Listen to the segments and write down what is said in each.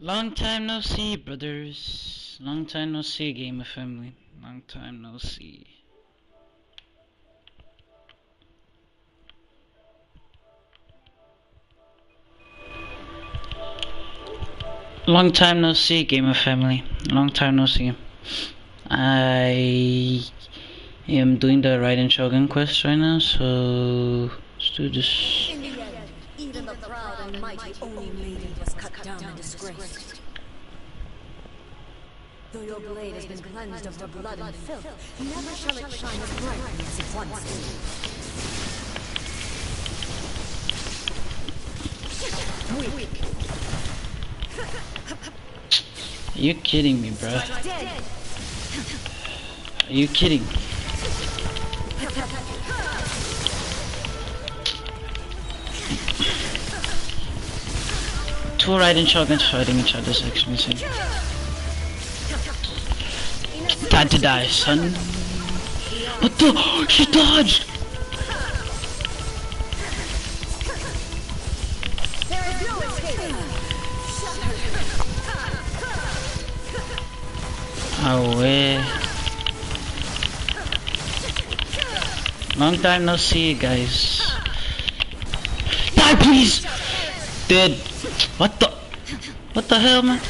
Long time no see, brothers. Long time no see, gamer family. Long time no see. Long time no see, gamer family. Long time no see. I am doing the Raiden Shogun quest right now, so let's do this. In the end, even the proud and mighty Oni maiden was cut down and disgraced. Though your blade has been cleansed of the blood and filth, never shall it shine as brightly as it once did. Weak. Are you kidding me, bro? Are you kidding? Two Raiden Shoguns fighting each other is actually insane. Time to die, son. What the? She dodged! Oh, way. Long time no see, guys. Die, please! Dead. What the? What the hell, man?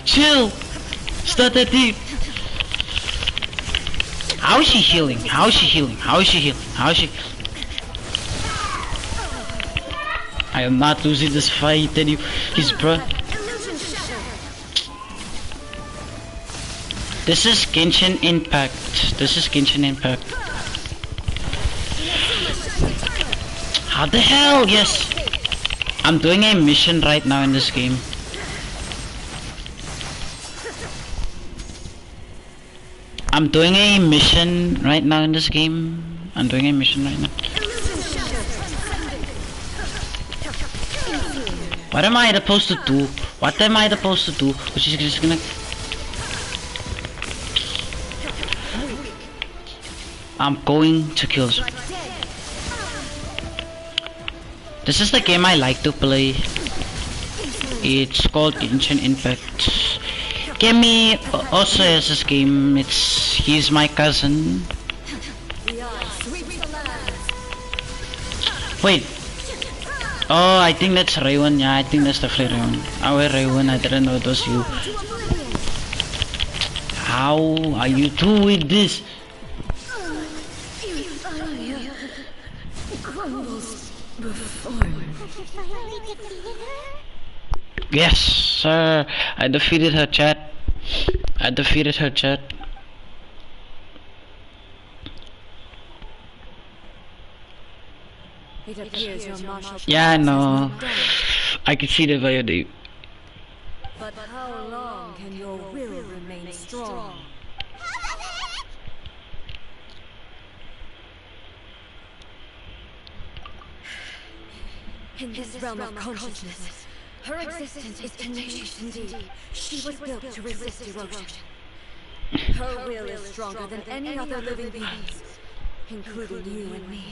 Chill. It's not that deep. How is she healing? How is she healing? How is she healing? How is she? I am not losing this fight, and he's bro. This is Genshin Impact. This is Genshin Impact. How the hell? Yes. I'm doing a mission right now in this game. I'm doing a mission right now in this game. I'm doing a mission right now. What am I supposed to do? What am I supposed to do? She's just gonna... I'm going to kill this. This is the game I like to play. It's called Genshin Impact. Kemi also has this game. He's my cousin. Wait. Oh, I think that's Raiden. Yeah, I think that's definitely Raiden. Oh, Raiden, I didn't know it was you. How are you doing this? Yes, sir. I defeated her, chat. I defeated her, chat. Yeah, I know. I can see the value. But how long can your will remain strong? In this realm of consciousness, her existence is tenacious indeed. She was built to resist erosion. Her will is stronger than any other living beings, including you and me.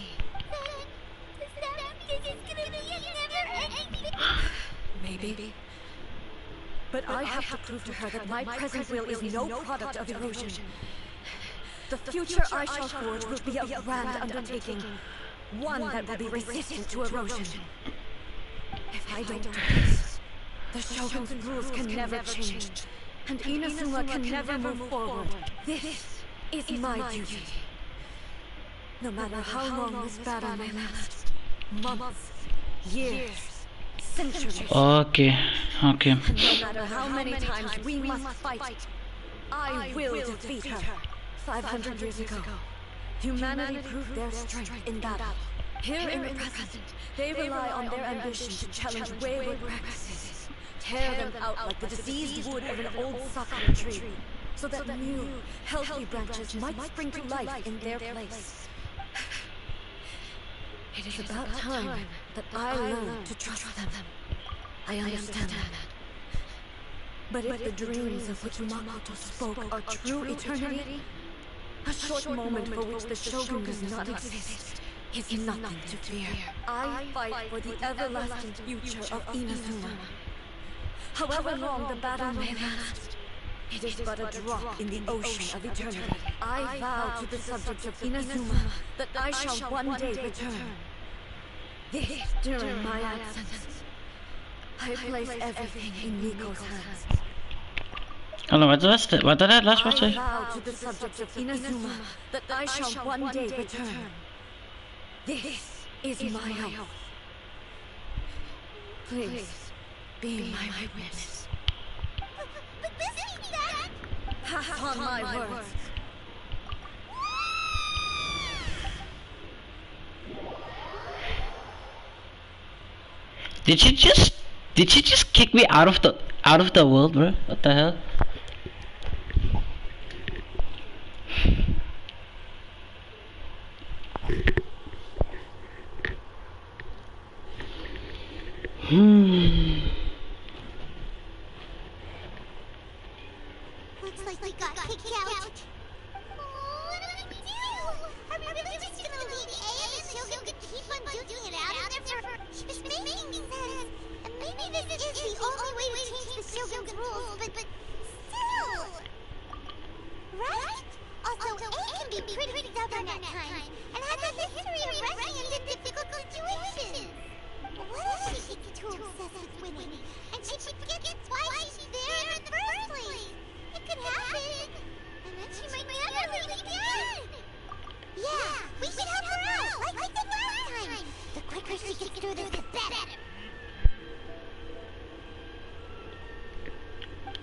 Maybe. But I have to prove to her that my present will is no product of erosion. The future I shall forge will be a grand undertaking, one that will be resistant to erosion. If I don't do this, the Shogun's rules can never change, and Inazuma can never move forward. This is my duty. No matter how long this battle may last, months, years, centuries. Okay. No matter how many times we must fight, I will defeat her. 500 years ago, humanity proved their strength in battle. Here in the present, they rely on their ambition to challenge wayward practices, tear them out like the diseased wood of an old sakura tree, so that new, healthy branches might spring to life in their place. It is about time that I learn to trust them. I understand that. But if the dreams of which Makoto spoke are true eternity, A short moment for which the shogun does not exist is nothing to fear. I fight for the everlasting future of Inazuma. However long the battle may last, it is but a drop in the ocean of eternity. I vow to the subjects of Inazuma that I shall one day return. This, during my absence, I place everything in Nico's hands. Hold on, what did that last one say? I vow to the subjects of Inazuma that I shall one day return. This is my oath. Please, be my witness. But this means that... Pass on my words. Did she just kick me out of the world, bro? What the hell? Looks like we got kicked out. Oh, what do we do? Are we really just gonna leave A and the shogun could keep on duking it out of there for... It's making sense. And maybe this is the only way to change the shogun's rules, but still... Right? Also, A can be pretty stubborn at times, and has a history of rushing into difficult situations. What if she gets too obsessed with winning, and she forgets why she's there in the first place? It could happen, and then she might never leave again. Yeah, we should help her out, like we did last time. The quicker she gets through this, the better.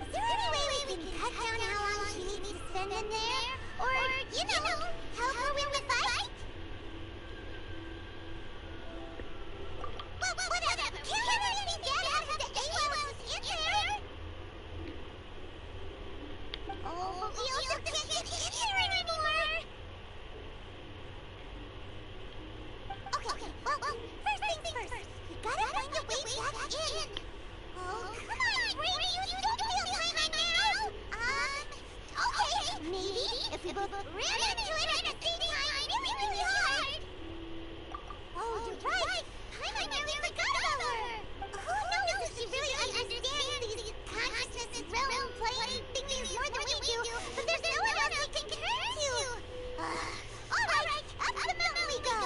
Is there any way we can cut down how long she needs to spend in there? Or, you know, help her win the fight? Well, whatever. Can't let anything bad happen to anyone else in there. Oh, we also can't get in there anymore. Okay, well, first things first. We gotta find a way back in. Oh, come on, Raiden, you don't feel timing now. Okay, maybe if we both ran into it at the same time really hard. Oh, you're right. I nearly forgot about her. Who knows if she really understands these consciousness realm playing thingies more than we do, but there's no one else we can turn to. Alright, up the mountain we go.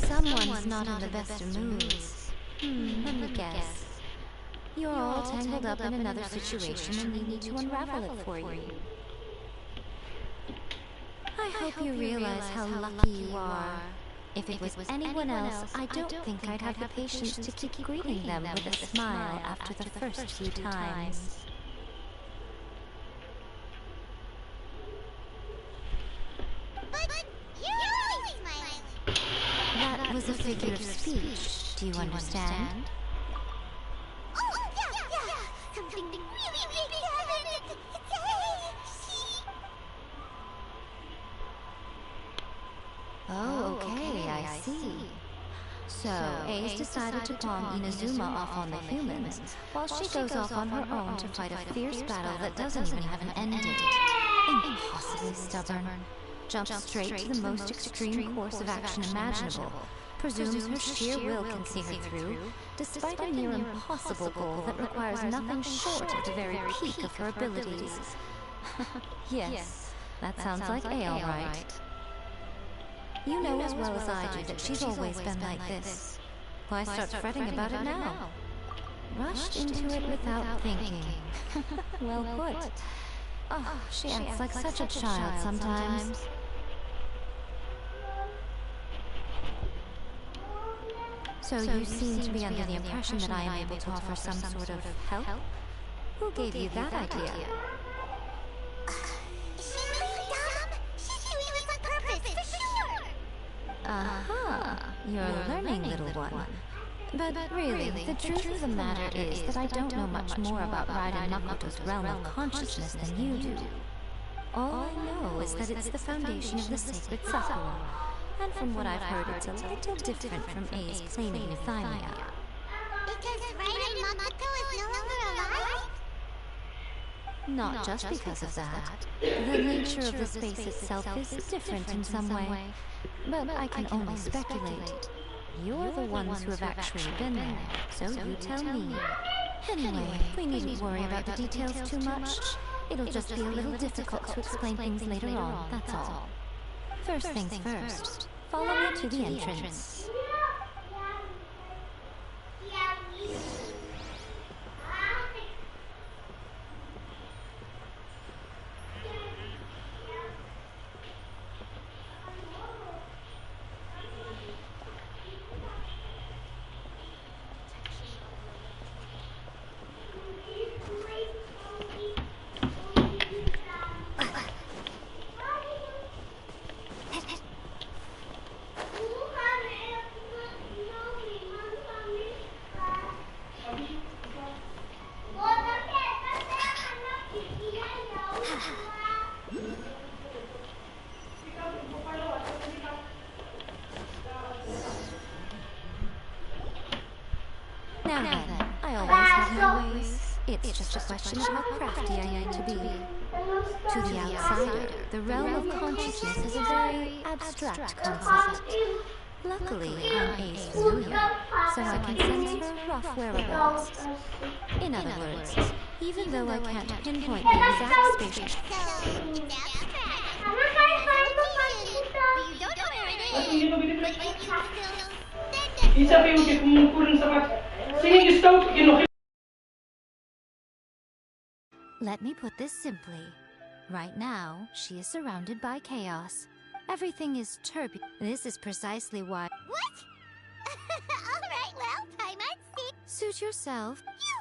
Someone's not in the best of moods. Let me guess. You're all tangled up in another situation and you need to unravel it for you. I hope you realize how lucky you are. If it was anyone else, I don't think I'd have the patience to keep greeting them with a smile after the first few times. But you're always smiling. That was a figure of speech. Do you understand? Oh, yeah. Something really big happened today. Oh, okay, I see. So, Ace decided to palm Inazuma off on the humans, while she goes off on her own to fight a fierce battle that doesn't even have an end date. Impossibly stubborn. Jumps straight to the most extreme course of action imaginable. Presumes her sheer will can see her through, despite a near impossible goal that requires nothing short of the very peak of her abilities. Yes, that sounds like A, all right. You know as well as I do that she's always been like this. Why start fretting about it now? Rushed into it without thinking. Well put. Oh, she acts like such a child sometimes. So you seem to be under the impression that I am able to offer some sort of help? Who gave you that idea? She's really dumb. She's doing this on purpose, for sure. Aha, you're learning, little one. But really, the truth of the matter is that I don't know much more about Raiden Makoto's realm of consciousness than you do. All I know is that it's the foundation of the sacred Sakura, and from what I've heard, it's a little different from A's claiming euthymia. Because Raiden Makoto is no longer alive? Not just because of that. The nature of the space itself is different in some way, but I can only speculate. You're the ones who have actually been there, so you tell me. Anyway, we needn't worry about the details too much. It'll just be a little difficult to explain things later on, that's all. First things first, follow me to the entrance. Now then, I always have my ways. It's just a question of how crafty I need to be. To the outsider, the realm of consciousness is a very abstract concept. Luckily, I'm A's familiar, so I can sense her rough whereabouts. In other words, even though I can't pinpoint the exact spatial... So, it's abstract. But you don't know where it is. But you can still send it. Isa pa yung kumukurin sa mat. Sige, stop. Let me put this simply. Right now, she is surrounded by chaos. Everything is turbulent. This is precisely why... What? Alright, well, time I'd see. Suit yourself. You...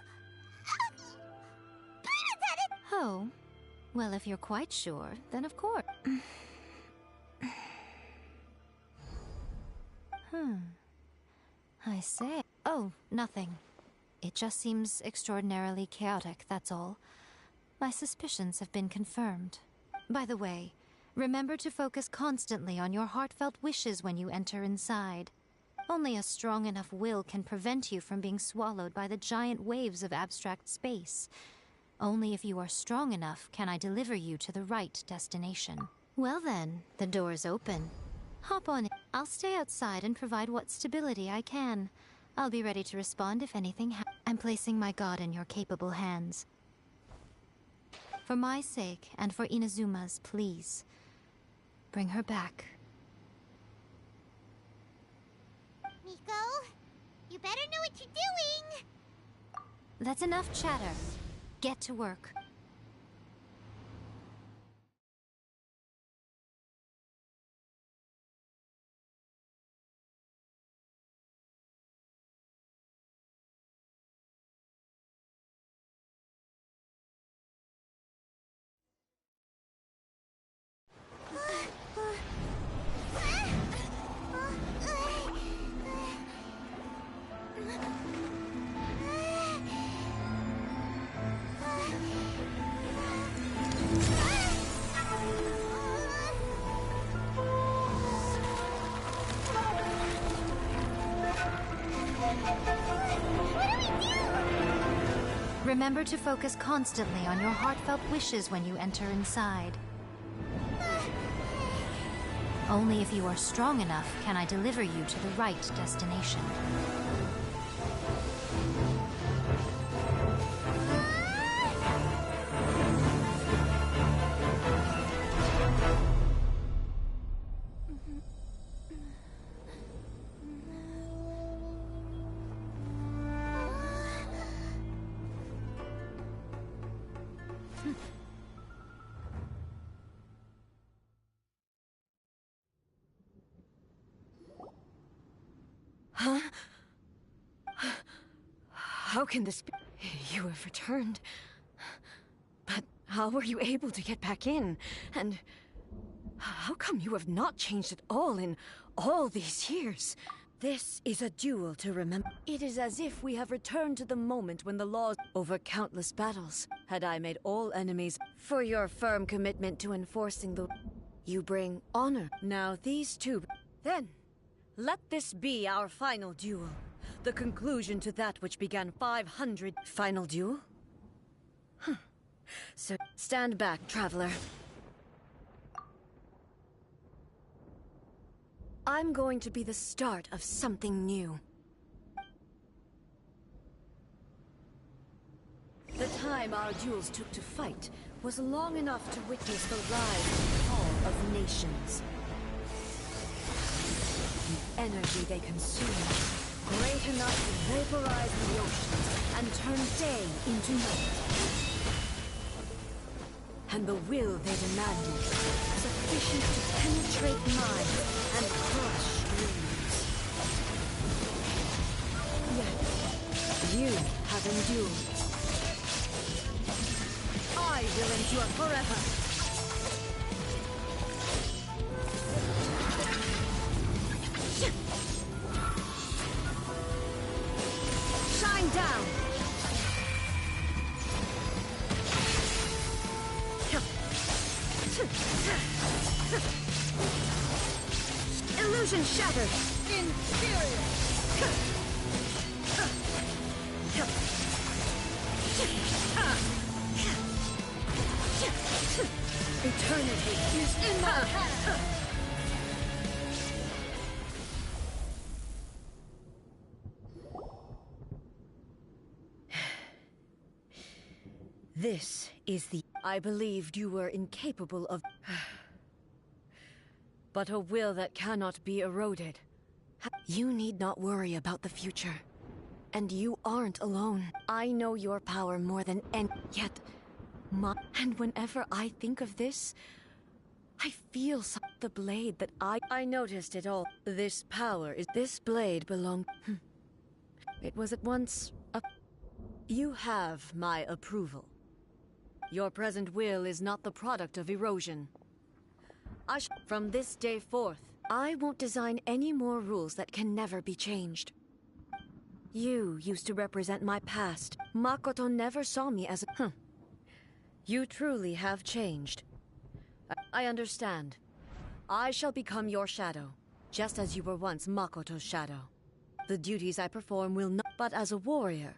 Bernadette! Oh. Well, if you're quite sure, then of course. I say... Oh, nothing. It just seems extraordinarily chaotic, that's all. My suspicions have been confirmed. By the way, remember to focus constantly on your heartfelt wishes when you enter inside. Only a strong enough will can prevent you from being swallowed by the giant waves of abstract space. Only if you are strong enough can I deliver you to the right destination. Well then, the door is open. Hop on in. I'll stay outside and provide what stability I can. I'll be ready to respond if anything happens. I'm placing my god in your capable hands. For my sake, and for Inazuma's, please. Bring her back. Miko, you better know what you're doing! That's enough chatter. Get to work. Remember to focus constantly on your heartfelt wishes when you enter inside. Only if you are strong enough can I deliver you to the right destination. Huh? How can this be? You have returned. But how were you able to get back in? And how come you have not changed at all in all these years? This is a duel to remember. It is as if we have returned to the moment when the laws over countless battles. Had I made all enemies for your firm commitment to enforcing the... You bring honor. Now these two... Then, let this be our final duel. The conclusion to that which began 500... Final duel? Huh. So, stand back, traveler. I'm going to be the start of something new. The time our duels took to fight was long enough to witness the rise and fall of nations. The energy they consumed, great enough to vaporize the oceans and turn day into night. And the will they demanded, sufficient to penetrate minds and crush dreams. Yet, you have endured. I will endure forever. Shine down! Illusion shattered! Inferior! Eternity is in my hand! This is the... I believed you were incapable of... But a will that cannot be eroded. You need not worry about the future. And you aren't alone. I know your power more than any... Yet... And whenever I think of this, I feel the blade that I noticed it all. This power is... This blade belonged... It was at once a... You have my approval. Your present will is not the product of erosion. From this day forth, I won't design any more rules that can never be changed. You used to represent my past. Makoto never saw me as a... You truly have changed. I understand. I shall become your shadow, just as you were once Makoto's shadow. The duties I perform will not... But as a warrior...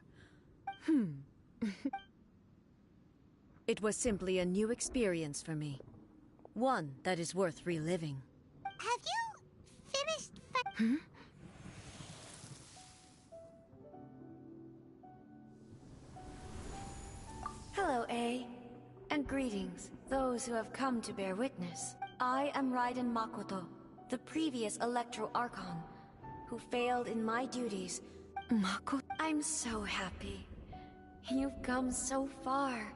It was simply a new experience for me. One that is worth reliving. Have you finished Hello, A. And greetings, those who have come to bear witness. I am Raiden Makoto, the previous Electro Archon, who failed in my duties. Makoto? I'm so happy. You've come so far.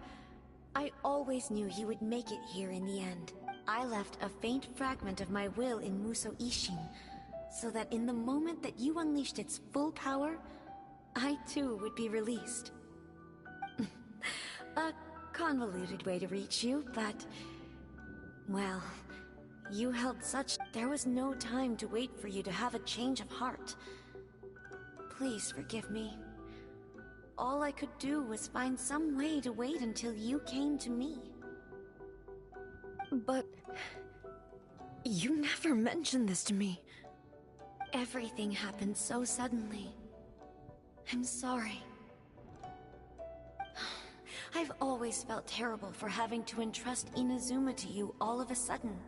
I always knew you would make it here in the end. I left a faint fragment of my will in Muso Ishin, so that in the moment that you unleashed its full power, I too would be released. A convoluted way to reach you, but... Well, you held such... There was no time to wait for you to have a change of heart. Please forgive me. All I could do was find some way to wait until you came to me. But... You never mentioned this to me. Everything happened so suddenly. I'm sorry. I've always felt terrible for having to entrust Inazuma to you all of a sudden.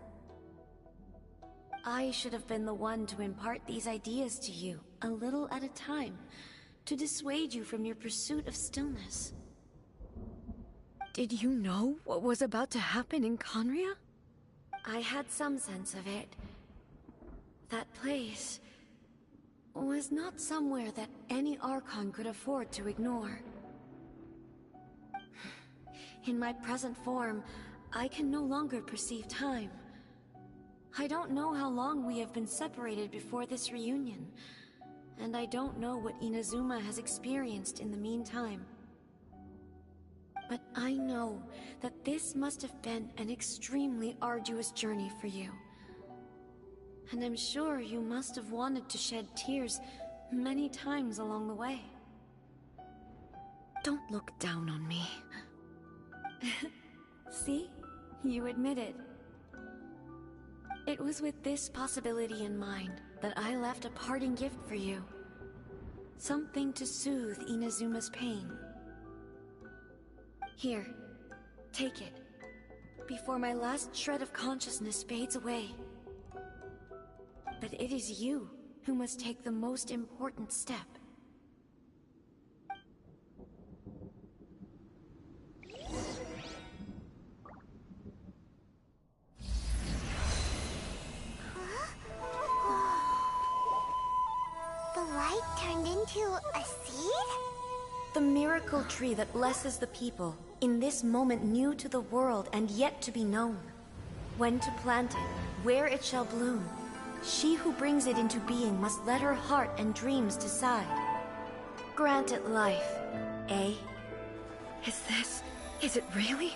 I should have been the one to impart these ideas to you, a little at a time, to dissuade you from your pursuit of stillness. Did you know what was about to happen in Conria? I had some sense of it. That place was not somewhere that any Archon could afford to ignore. In my present form, I can no longer perceive time. I don't know how long we have been separated before this reunion, and I don't know what Inazuma has experienced in the meantime. But I know that this must have been an extremely arduous journey for you. And I'm sure you must have wanted to shed tears many times along the way. Don't look down on me. See? You admit it. It was with this possibility in mind that I left a parting gift for you. Something to soothe Inazuma's pain. Here, take it, before my last shred of consciousness fades away. But it is you who must take the most important step. The light turned into a seed? The miracle tree that blesses the people, in this moment new to the world and yet to be known. When to plant it, where it shall bloom. She who brings it into being must let her heart and dreams decide. Grant it life, eh? Is it really?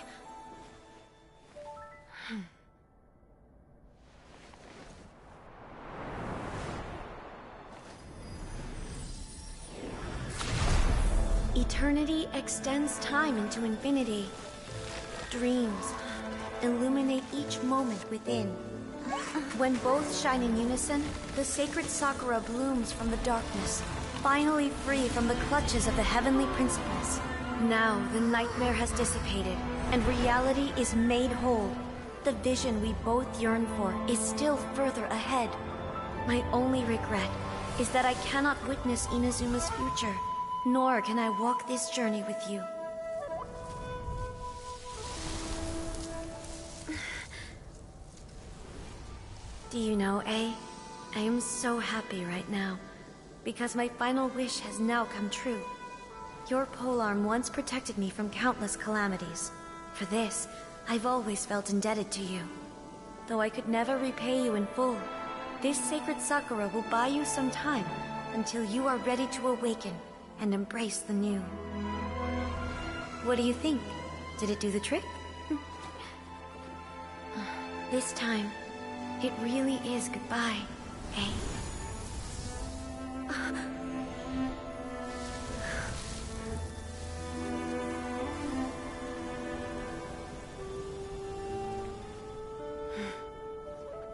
Eternity extends time into infinity. Dreams illuminate each moment within. When both shine in unison, the sacred Sakura blooms from the darkness, finally free from the clutches of the heavenly principles. Now the nightmare has dissipated, and reality is made whole. The vision we both yearn for is still further ahead. My only regret is that I cannot witness Inazuma's future, nor can I walk this journey with you. Do you know, I am so happy right now, because my final wish has now come true. Your polearm once protected me from countless calamities. For this, I've always felt indebted to you. Though I could never repay you in full, this sacred Sakura will buy you some time until you are ready to awaken and embrace the new. What do you think? Did it do the trick? This time, it really is goodbye, eh?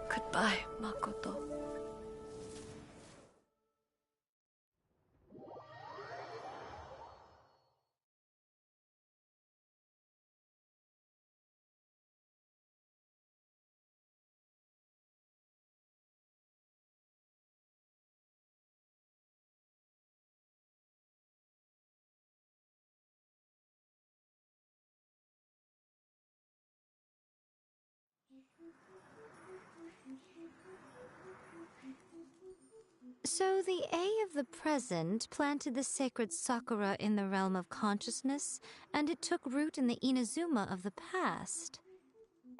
Goodbye, Makoto. So the A of the present planted the sacred Sakura in the realm of consciousness, and it took root in the Inazuma of the past.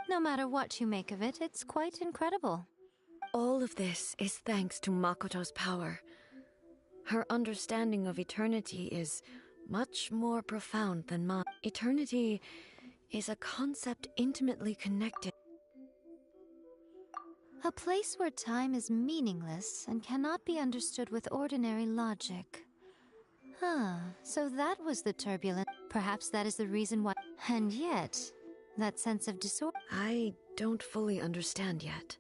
No matter what you make of it, it's quite incredible. All of this is thanks to Makoto's power. Her understanding of eternity is much more profound than mine. Eternity is a concept intimately connected. A place where time is meaningless and cannot be understood with ordinary logic. So that was the turbulence. Perhaps that is the reason why. And yet, that sense of disorder. I don't fully understand yet.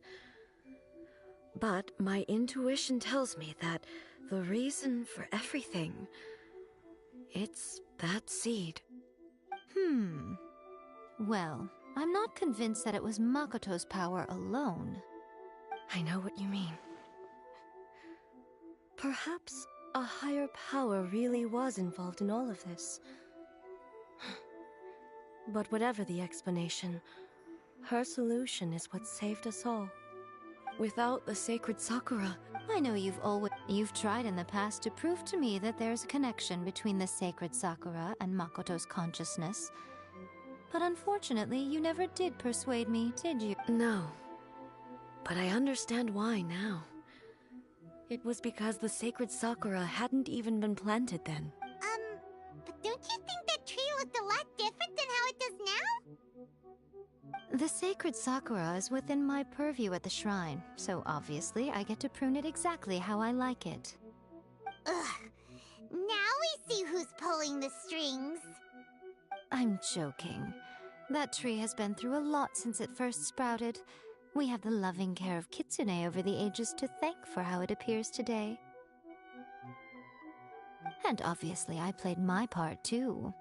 But my intuition tells me that the reason for everything, it's that seed. Well, I'm not convinced that it was Makoto's power alone. I know what you mean. Perhaps a higher power really was involved in all of this. But whatever the explanation, her solution is what saved us all. Without the sacred Sakura... I know you've tried in the past to prove to me that there's a connection between the sacred Sakura and Makoto's consciousness. But unfortunately, you never did persuade me, did you? No. But I understand why now. It was because the sacred Sakura hadn't even been planted then. But don't you think that tree looked a lot different than how it does now? The sacred sakura is within my purview at the shrine, so obviously I get to prune it exactly how I like it. Ugh. Now we see who's pulling the strings. I'm joking. That tree has been through a lot since it first sprouted. We have the loving care of Kitsune over the ages to thank for how it appears today. And obviously I played my part too.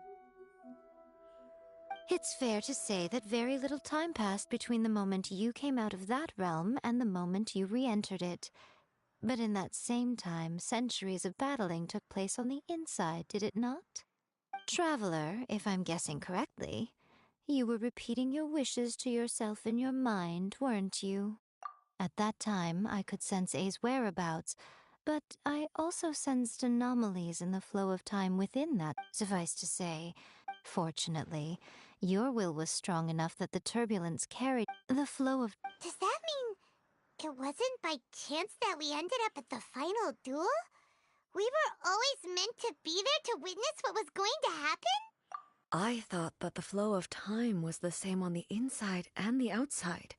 It's fair to say that very little time passed between the moment you came out of that realm and the moment you re-entered it. But in that same time, centuries of battling took place on the inside, did it not? Traveler, if I'm guessing correctly, you were repeating your wishes to yourself in your mind, weren't you? At that time, I could sense A's whereabouts, but I also sensed anomalies in the flow of time within that. Suffice to say, fortunately, your will was strong enough that the turbulence carried the flow of... Does that mean it wasn't by chance that we ended up at the final duel? We were always meant to be there to witness what was going to happen? I thought that the flow of time was the same on the inside and the outside.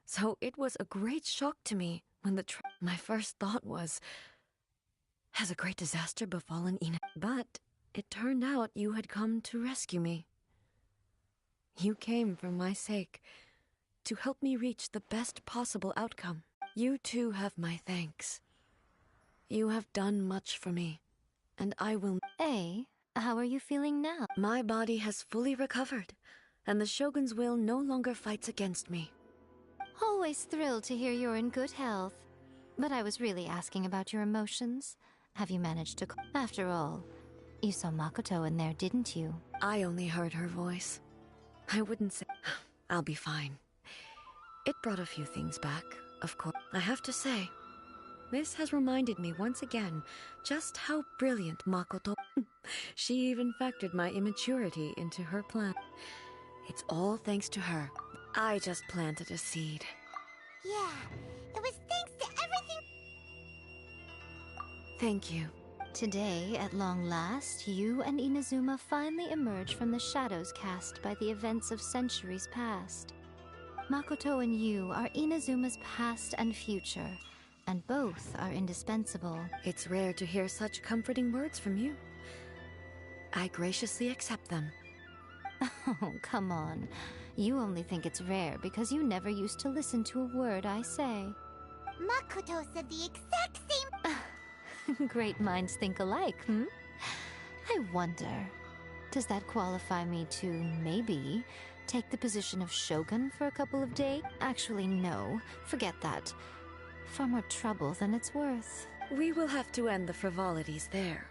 So it was a great shock to me when my first thought was, has a great disaster befallen Ina? But it turned out you had come to rescue me. You came for my sake, to help me reach the best possible outcome. You too have my thanks. You have done much for me, and I will... A, how are you feeling now? My body has fully recovered, and the Shogun's will no longer fights against me. Always thrilled to hear you're in good health. But I was really asking about your emotions. Have you managed to... After all, you saw Makoto in there, didn't you? I only heard her voice. I wouldn't say... I'll be fine. It brought a few things back, of course. I have to say, this has reminded me once again just how brilliant Makoto... She even factored my immaturity into her plan. It's all thanks to her. I just planted a seed. Yeah, it was thanks to everything. Thank you. Today, at long last, you and Inazuma finally emerge from the shadows cast by the events of centuries past. Makoto and you are Inazuma's past and future, and both are indispensable. It's rare to hear such comforting words from you. I graciously accept them. Oh, come on. You only think it's rare because you never used to listen to a word I say. Makoto said the exact same... Great minds think alike, hmm? I wonder, does that qualify me to, maybe, take the position of shogun for a couple of days? Actually, no. Forget that. Far more trouble than it's worth. We will have to end the frivolities there.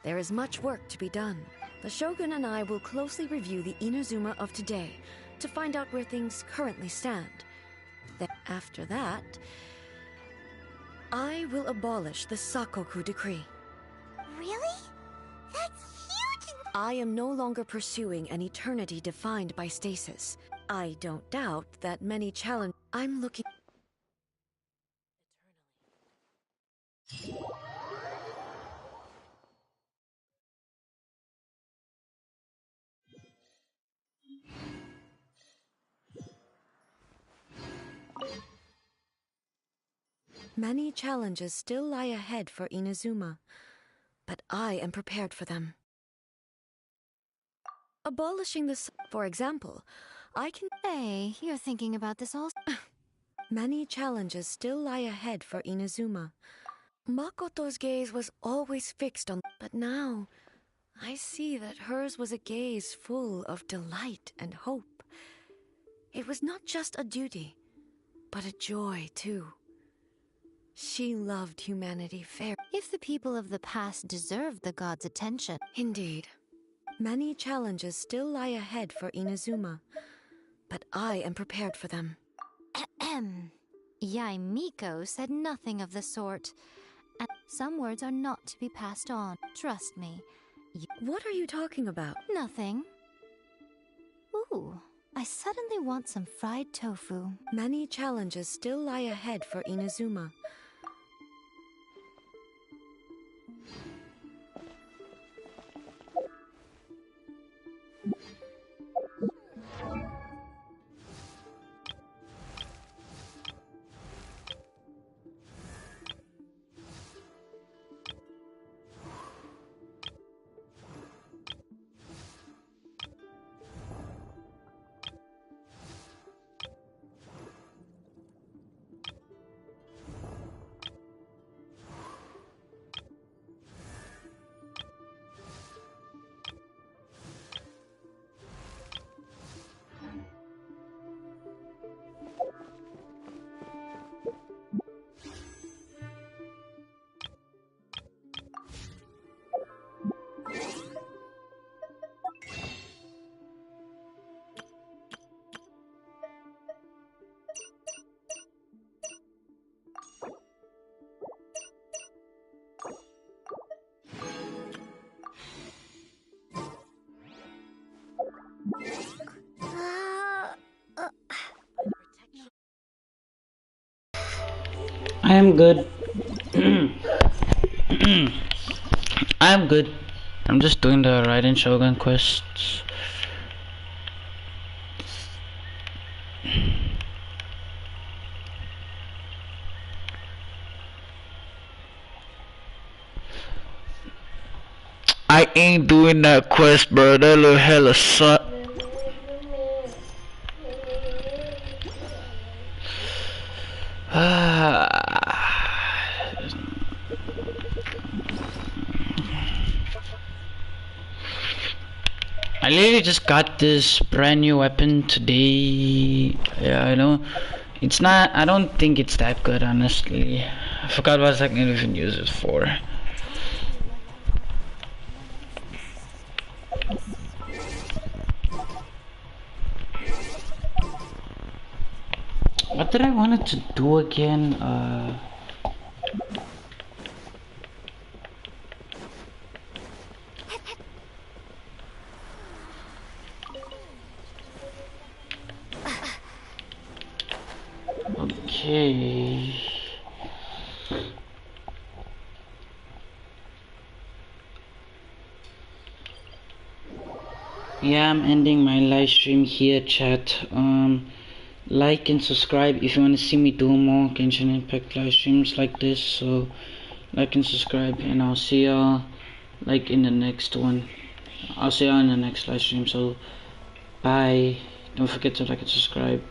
There is much work to be done. The Shogun and I will closely review the Inazuma of today to find out where things currently stand. Then after that, I will abolish the Sakoku decree. Really? That's huge! I am no longer pursuing an eternity defined by stasis. I don't doubt that many challenge... I'm looking... Many challenges still lie ahead for Inazuma, but I am prepared for them. Abolishing the... For example, I can... Hey, you're thinking about this also? Many challenges still lie ahead for Inazuma. Makoto's gaze was always fixed on... But now, I see that hers was a gaze full of delight and hope. It was not just a duty, but a joy, too. She loved humanity very... If the people of the past deserved the god's attention... Indeed. Many challenges still lie ahead for Inazuma, but I am prepared for them. Ahem. Yaimiko said nothing of the sort. And some words are not to be passed on. Trust me. What are you talking about? Nothing. Ooh, I suddenly want some fried tofu. Many challenges still lie ahead for Inazuma. I'm good. I'm good. I'm just doing the Raiden Shogun quests. I ain't doing that quest, bro. That look hella suck. I literally just got this brand new weapon today. Yeah, I know. It's not. I don't think it's that good, honestly. I forgot what I can even use it for. What did I wanted to do again? Okay. Yeah, I'm ending my live stream here, chat. Like and subscribe if you want to see me do more Genshin Impact live streams like this. So like and subscribe, and I'll see y'all like in the next one. I'll see y'all in the next live stream. So bye. Don't forget to like and subscribe.